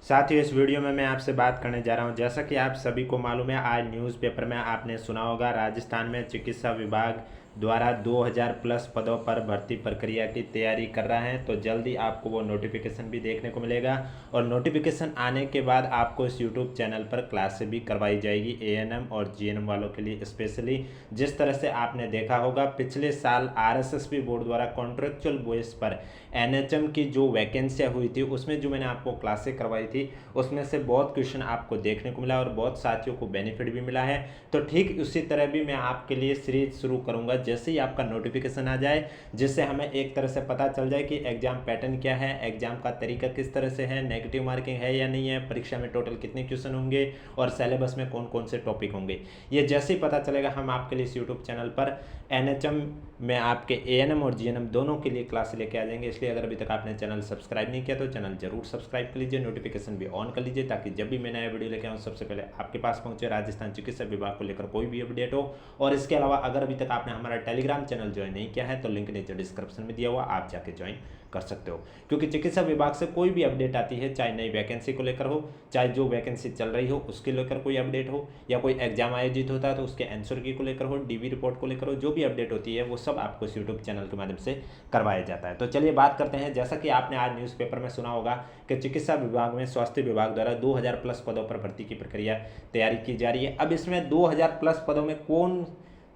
साथियों, इस वीडियो में मैं आपसे बात करने जा रहा हूं। जैसा कि आप सभी को मालूम है, आज न्यूज़पेपर में आपने सुना होगा, राजस्थान में चिकित्सा विभाग द्वारा 2000 प्लस पदों पर भर्ती प्रक्रिया की तैयारी कर रहा है। तो जल्दी आपको वो नोटिफिकेशन भी देखने को मिलेगा और नोटिफिकेशन आने के बाद आपको इस यूट्यूब चैनल पर क्लासें भी करवाई जाएगी एएनएम और जीएनएम वालों के लिए स्पेशली। जिस तरह से आपने देखा होगा, पिछले साल आरएसएसबी बोर्ड द्वारा कॉन्ट्रेक्चुअल बेस पर एनएचएम की जो वैकेंसियाँ हुई थी, उसमें जो मैंने आपको क्लासें करवाई थी, उसमें से बहुत क्वेश्चन आपको देखने को मिला और बहुत साथियों को बेनिफिट भी मिला है। तो ठीक उसी तरह भी मैं आपके लिए सीरीज शुरू करूंगा जैसे ही आपका नोटिफिकेशन आ जाए, जिससे हमें एक तरह से पता चल जाए कि एग्जाम पैटर्न क्या है, एग्जाम का तरीका किस तरह से है, नेगेटिव मार्किंग है या नहीं है, परीक्षा में टोटल कितने क्वेश्चन होंगे और सिलेबस में कौन कौन से टॉपिक होंगे। ये जैसे ही पता चलेगा, हम आपके लिए इस यूट्यूब चैनल पर एनएचएम में आपके एएनएम और जीएनएम दोनों के लिए क्लास लेके आ जाएंगे। इसलिए अगर अभी तक आपने चैनल सब्सक्राइब नहीं किया तो चैनल जरूर सब्सक्राइब कर लीजिए, नोटिफिकेशन भी ऑन कर लीजिए, ताकि जब भी मैं नया वीडियो लेके आऊँ सबसे पहले आपके पास पहुंचे। राजस्थान चिकित्सा विभाग को लेकर कोई भी अपडेट हो। और इसके अलावा अगर अभी तक आपने हमारा टेलीग्राम चैनल ज्वाइन नहीं किया है तो लिंक नीचे डिस्क्रिप्शन में दिया हुआ, आप जाके ज्वाइन कर सकते हो। क्योंकि चिकित्सा विभाग से कोई भी अपडेट आती है, चाहे नई वैकेंसी को लेकर हो, चाहे जो वैकेंसी चल रही हो उसके लेकर कोई अपडेट हो, या कोई एग्जाम आयोजित होता है तो उसके आंसर की को लेकर हो, डीबी रिपोर्ट को लेकर हो, जो भी अपडेट होती है वो सब आपको इस यूट्यूब चैनल के माध्यम से करवाया जाता है। तो चलिए बात करते हैं। जैसा कि आपने आज न्यूज़पेपर में सुना होगा कि चिकित्सा विभाग में स्वास्थ्य विभाग द्वारा 2000 प्लस पदों पर भर्ती की प्रक्रिया तैयारी की जा रही है। अब इसमें 2000 प्लस पदों में कौन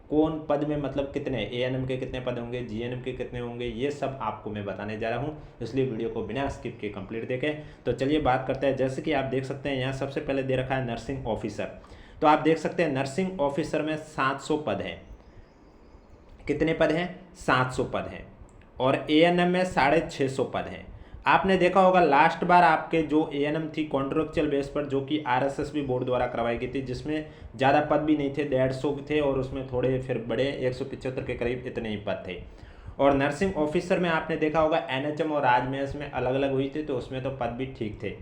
कौन पद में, मतलब कितने एएनएम के कितने पद होंगे, जीएनएम के कितने होंगे, ये सब आपको मैं बताने जा रहा हूँ। इसलिए वीडियो को बिना स्किप के कंप्लीट देखें। तो चलिए बात करते हैं। जैसे कि आप देख सकते हैं, यहाँ सबसे पहले दे रखा है नर्सिंग ऑफिसर। तो आप देख सकते हैं नर्सिंग ऑफिसर में 700 पद हैं। कितने पद हैं? 700 पद हैं। और एएनएम में 650 पद हैं। आपने देखा होगा लास्ट बार आपके जो एएनएम थी कॉन्ट्रेक्चुअल बेस पर, जो कि आरएसएसबी बोर्ड द्वारा करवाई गई थी, जिसमें ज़्यादा पद भी नहीं थे, 150 थे और उसमें थोड़े फिर बड़े 175 के करीब इतने ही पद थे। और नर्सिंग ऑफिसर में आपने देखा होगा एनएचएम और राजमेंस में अलग अलग हुई थी, तो उसमें तो पद भी ठीक थे।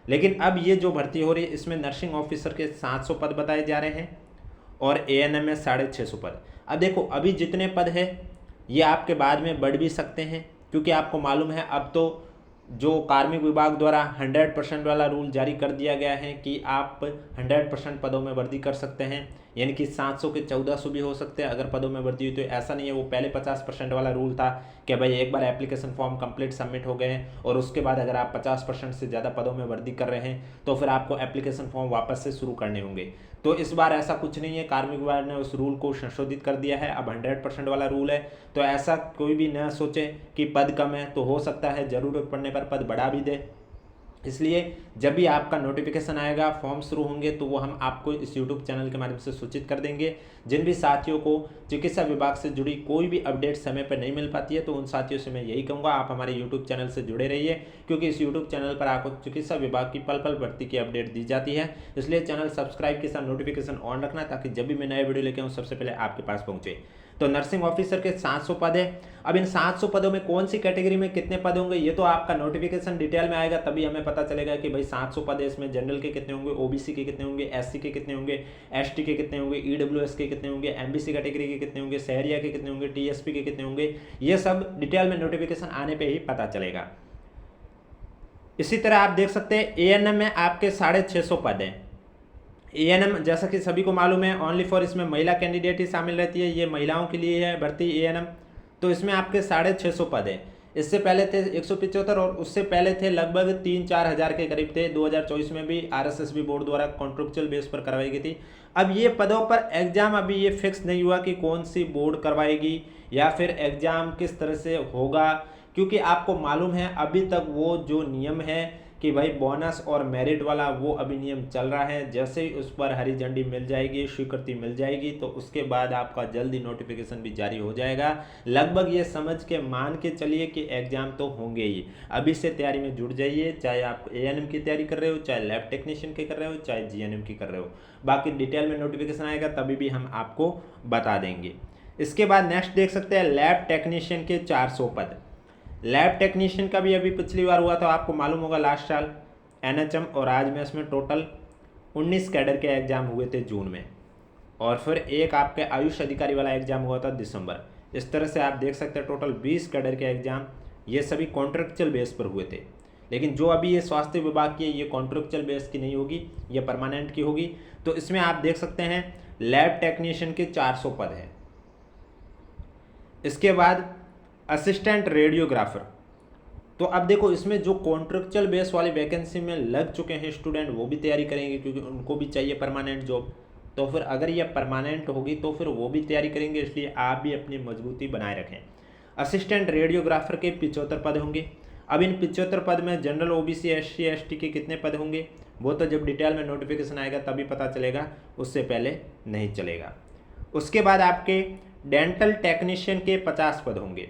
लेकिन अब ये जो भर्ती हो रही है, इसमें नर्सिंग ऑफिसर के 700 पद बताए जा रहे हैं और एएनएम में 650 पद। अब देखो, अभी जितने पद है ये आपके बाद में बढ़ भी सकते हैं, क्योंकि आपको मालूम है अब तो जो कार्मिक विभाग द्वारा 100% वाला रूल जारी कर दिया गया है कि आप 100% पदों में वृद्धि कर सकते हैं। यानी कि 700 के 1400 भी हो सकते हैं अगर पदों में वृद्धि हुई तो। ऐसा नहीं है, वो पहले 50% वाला रूल था कि भाई एक बार एप्लीकेशन फॉर्म कंप्लीट सबमिट हो गए हैं और उसके बाद अगर आप 50% से ज़्यादा पदों में वृद्धि कर रहे हैं तो फिर आपको एप्लीकेशन फॉर्म वापस से शुरू करने होंगे। तो इस बार ऐसा कुछ नहीं है, कार्मिक विभाग ने उस रूल को संशोधित कर दिया है, अब 100% वाला रूल है। तो ऐसा कोई भी न सोचे कि पद कम है, तो हो सकता है ज़रूरत पड़ने पर पद बढ़ा भी दे। इसलिए जब भी आपका नोटिफिकेशन आएगा, फॉर्म शुरू होंगे, तो वो हम आपको इस यूट्यूब चैनल के माध्यम से सूचित कर देंगे। जिन भी साथियों को चिकित्सा विभाग से जुड़ी कोई भी अपडेट समय पर नहीं मिल पाती है, तो उन साथियों से मैं यही कहूँगा, आप हमारे यूट्यूब चैनल से जुड़े रहिए, क्योंकि इस यूट्यूब चैनल पर आपको चिकित्सा विभाग की पल पल भर्ती की अपडेट दी जाती है। इसलिए चैनल सब्सक्राइब के साथ नोटिफिकेशन ऑन रखना, ताकि जब भी मैं नए वीडियो लेके आऊँ सबसे पहले आपके पास पहुँचे। तो नर्सिंग ऑफिसर के 700 पद है। अब इन 700 पदों में कौन सी कैटेगरी में कितने पद होंगे, ये तो आपका नोटिफिकेशन डिटेल में आएगा, तभी हमें पता चलेगा कि भाई 700 पद है, इसमें जनरल के कितने होंगे, ओबीसी के कितने होंगे, एससी के कितने होंगे, एसटी के कितने होंगे, ईडब्ल्यूएस के कितने होंगे, एमबीसी कैटेगरी के कितने होंगे, शहरिया के कितने होंगे, टीएसपी के कितने होंगे। ये सब डिटेल में नोटिफिकेशन आने पर ही पता चलेगा। इसी तरह आप देख सकते हैं एएनएम में आपके 650 पद हैं। एएनएम जैसा कि सभी को मालूम है, ओनली फॉर इसमें महिला कैंडिडेट ही शामिल रहती है, ये महिलाओं के लिए है भर्ती एएनएम। तो इसमें आपके 650 पद है। इससे पहले थे 175 और उससे पहले थे लगभग 3-4 हज़ार के करीब थे। 2024 में भी आरएसएसबी बोर्ड द्वारा कॉन्ट्रेक्चुअल बेस पर करवाई गई थी। अब ये पदों पर एग्जाम अभी ये फिक्स नहीं हुआ कि कौन सी बोर्ड करवाएगी या फिर एग्जाम किस तरह से होगा, क्योंकि आपको मालूम है अभी तक वो जो नियम है कि भाई बोनस और मेरिट वाला, वो अभी नियम चल रहा है। जैसे ही उस पर हरी झंडी मिल जाएगी, स्वीकृति मिल जाएगी, तो उसके बाद आपका जल्दी नोटिफिकेशन भी जारी हो जाएगा। लगभग ये समझ के मान के चलिए कि एग्जाम तो होंगे ही। अभी से तैयारी में जुट जाइए, चाहे आप एएनएम की तैयारी कर रहे हो, चाहे लैब टेक्नीशियन की कर रहे हो, चाहे जीएनएम की कर रहे हो। बाकी डिटेल में नोटिफिकेशन आएगा तभी भी हम आपको बता देंगे। इसके बाद नेक्स्ट देख सकते हैं लैब टेक्नीशियन के 400 पद। लैब टेक्नीशियन का भी अभी पिछली बार हुआ था, आपको मालूम होगा लास्ट साल एनएचएम और आज में इसमें टोटल 19 कैडर के एग्ज़ाम हुए थे जून में, और फिर एक आपके आयुष अधिकारी वाला एग्ज़ाम हुआ था दिसंबर। इस तरह से आप देख सकते हैं टोटल 20 कैडर के एग्ज़ाम, ये सभी कॉन्ट्रेक्चुअल बेस पर हुए थे। लेकिन जो अभी ये स्वास्थ्य विभाग की है ये कॉन्ट्रेक्चुअल बेस की नहीं होगी, ये परमानेंट की होगी। तो इसमें आप देख सकते हैं लैब टेक्नीशियन के 400 पद हैं। इसके बाद असिस्टेंट रेडियोग्राफर, तो अब देखो इसमें जो कॉन्ट्रेक्चुअल बेस वाली वैकेंसी में लग चुके हैं स्टूडेंट वो भी तैयारी करेंगे, क्योंकि उनको भी चाहिए परमानेंट जॉब। तो फिर अगर ये परमानेंट होगी तो फिर वो भी तैयारी करेंगे, इसलिए आप भी अपनी मजबूती बनाए रखें। असिस्टेंट रेडियोग्राफर के 75 पद होंगे। अब इन 75 पद में जनरल ओबीसी SC ST के कितने पद होंगे वो तो जब डिटेल में नोटिफिकेशन आएगा तभी पता चलेगा, उससे पहले नहीं चलेगा। उसके बाद आपके डेंटल टेक्नीशियन के 50 पद होंगे।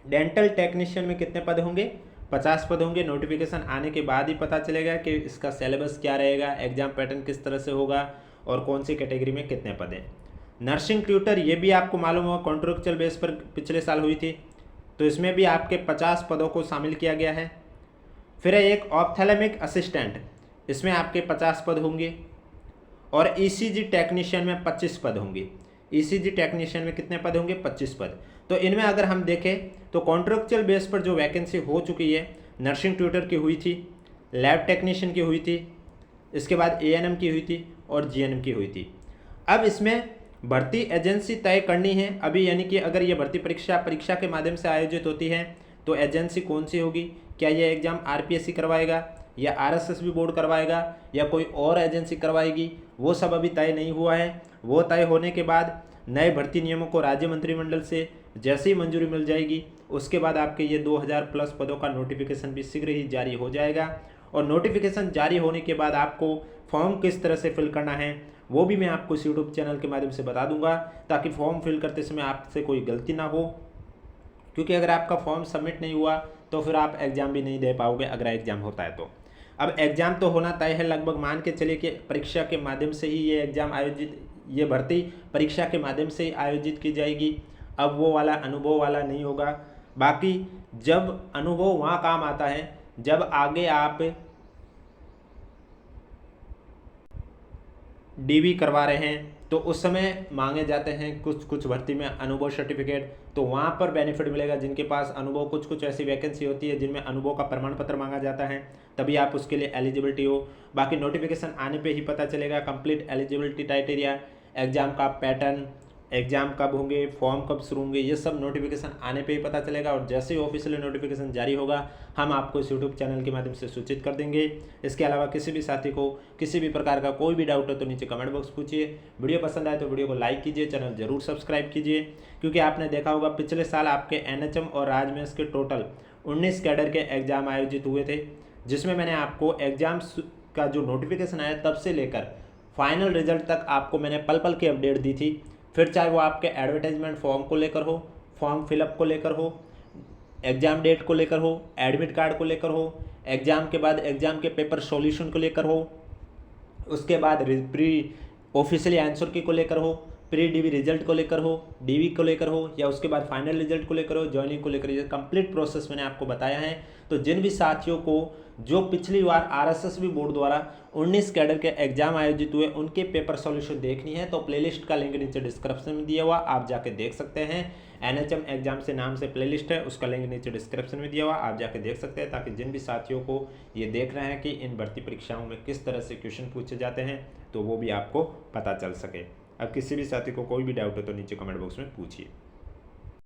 डेंटल टेक्नीशियन में कितने पद होंगे? 50 पद होंगे। नोटिफिकेशन आने के बाद ही पता चलेगा कि इसका सिलेबस क्या रहेगा, एग्जाम पैटर्न किस तरह से होगा और कौन सी कैटेगरी में कितने पद हैं। नर्सिंग ट्यूटर, ये भी आपको मालूम होगा कॉन्ट्रेक्चुअल बेस पर पिछले साल हुई थी, तो इसमें भी आपके 50 पदों को शामिल किया गया है। फिर है एक ऑप्थेल्मिक असिस्टेंट, इसमें आपके 50 पद होंगे। और ECG टेक्नीशियन में 25 पद होंगे। ECG टेक्नीशियन में कितने पद होंगे? 25 पद। तो इनमें अगर हम देखें तो कॉन्ट्रेक्चुअल बेस पर जो वैकेंसी हो चुकी है, नर्सिंग ट्यूटर की हुई थी, लैब टेक्नीशियन की हुई थी, इसके बाद ANM की हुई थी और GNM की हुई थी। अब इसमें भर्ती एजेंसी तय करनी है अभी, यानी कि अगर ये भर्ती परीक्षा के माध्यम से आयोजित होती है तो एजेंसी कौन सी होगी? क्या ये एग्ज़ाम RPSC करवाएगा या RSSB बोर्ड करवाएगा या कोई और एजेंसी करवाएगी, वो सब अभी तय नहीं हुआ है। वो तय होने के बाद नए भर्ती नियमों को राज्य मंत्रिमंडल से जैसे ही मंजूरी मिल जाएगी उसके बाद आपके ये 2000 प्लस पदों का नोटिफिकेशन भी शीघ्र ही जारी हो जाएगा। और नोटिफिकेशन जारी होने के बाद आपको फॉर्म किस तरह से फिल करना है वो भी मैं आपको इस यूट्यूब चैनल के माध्यम से बता दूंगा, ताकि फॉर्म फिल करते समय आपसे कोई गलती ना हो। क्योंकि अगर आपका फॉर्म सबमिट नहीं हुआ तो फिर आप एग्ज़ाम भी नहीं दे पाओगे अगर एग्ज़ाम होता है तो। अब एग्ज़ाम तो होना तय है लगभग, मान के चलिए कि परीक्षा के माध्यम से ही ये एग्ज़ाम आयोजित, ये भर्ती परीक्षा के माध्यम से ही आयोजित की जाएगी। अब वो वाला अनुभव वाला नहीं होगा। बाकी जब अनुभव वहाँ काम आता है जब आगे आप DV करवा रहे हैं तो उस समय मांगे जाते हैं कुछ भर्ती में अनुभव सर्टिफिकेट, तो वहाँ पर बेनिफिट मिलेगा। जिनके पास अनुभव, कुछ ऐसी वैकेंसी होती है जिनमें अनुभव का प्रमाण पत्र मांगा जाता है, तभी आप उसके लिए एलिजिबिलिटी हो। बाकी नोटिफिकेशन आने पे ही पता चलेगा कंप्लीट एलिजिबिलिटी क्राइटेरिया, एग्ज़ाम का पैटर्न, एग्ज़ाम कब होंगे, फॉर्म कब शुरू होंगे, ये सब नोटिफिकेशन आने पे ही पता चलेगा। और जैसे ही ऑफिशियल नोटिफिकेशन जारी होगा हम आपको इस यूट्यूब चैनल के माध्यम से सूचित कर देंगे। इसके अलावा किसी भी साथी को किसी भी प्रकार का कोई भी डाउट हो तो नीचे कमेंट बॉक्स पूछिए। वीडियो पसंद आए तो वीडियो को लाइक कीजिए, चैनल जरूर सब्सक्राइब कीजिए। क्योंकि आपने देखा होगा पिछले साल आपके NHM और राजमेंस के टोटल 19 कैडर के एग्ज़ाम आयोजित हुए थे, जिसमें मैंने आपको एग्ज़ाम्स का जो नोटिफिकेशन आया तब से लेकर फाइनल रिजल्ट तक आपको मैंने पल पल की अपडेट दी थी। फिर चाहे वो आपके एडवर्टाइजमेंट फॉर्म को लेकर हो, फॉर्म फिलअप को लेकर हो, एग्ज़ाम डेट को लेकर हो, एडमिट कार्ड को लेकर हो, एग्ज़ाम के बाद एग्ज़ाम के पेपर सॉल्यूशन को लेकर हो, उसके बाद प्री ऑफिशियली आंसर की को लेकर हो, प्री DV रिजल्ट को लेकर हो, DV को लेकर हो, या उसके बाद फाइनल रिजल्ट को लेकर हो, ज्वाइनिंग को लेकर, ये कंप्लीट प्रोसेस मैंने आपको बताया है। तो जिन भी साथियों को जो पिछली बार RSSB बोर्ड द्वारा 19 कैडर के एग्जाम आयोजित हुए उनके पेपर सॉल्यूशन देखनी है तो प्लेलिस्ट का लिंक नीचे डिस्क्रिप्शन में दिया हुआ, आप जाके देख सकते हैं। NHM एग्जाम से नाम से प्लेलिस्ट है, उसका लिंक नीचे डिस्क्रिप्शन में दिया हुआ, आप जाके देख सकते हैं, ताकि जिन भी साथियों को ये देख रहे हैं कि इन भर्ती परीक्षाओं में किस तरह से क्वेश्चन पूछे जाते हैं तो वो भी आपको पता चल सके। अब किसी भी साथी को कोई भी डाउट हो तो नीचे कमेंट बॉक्स में पूछिए।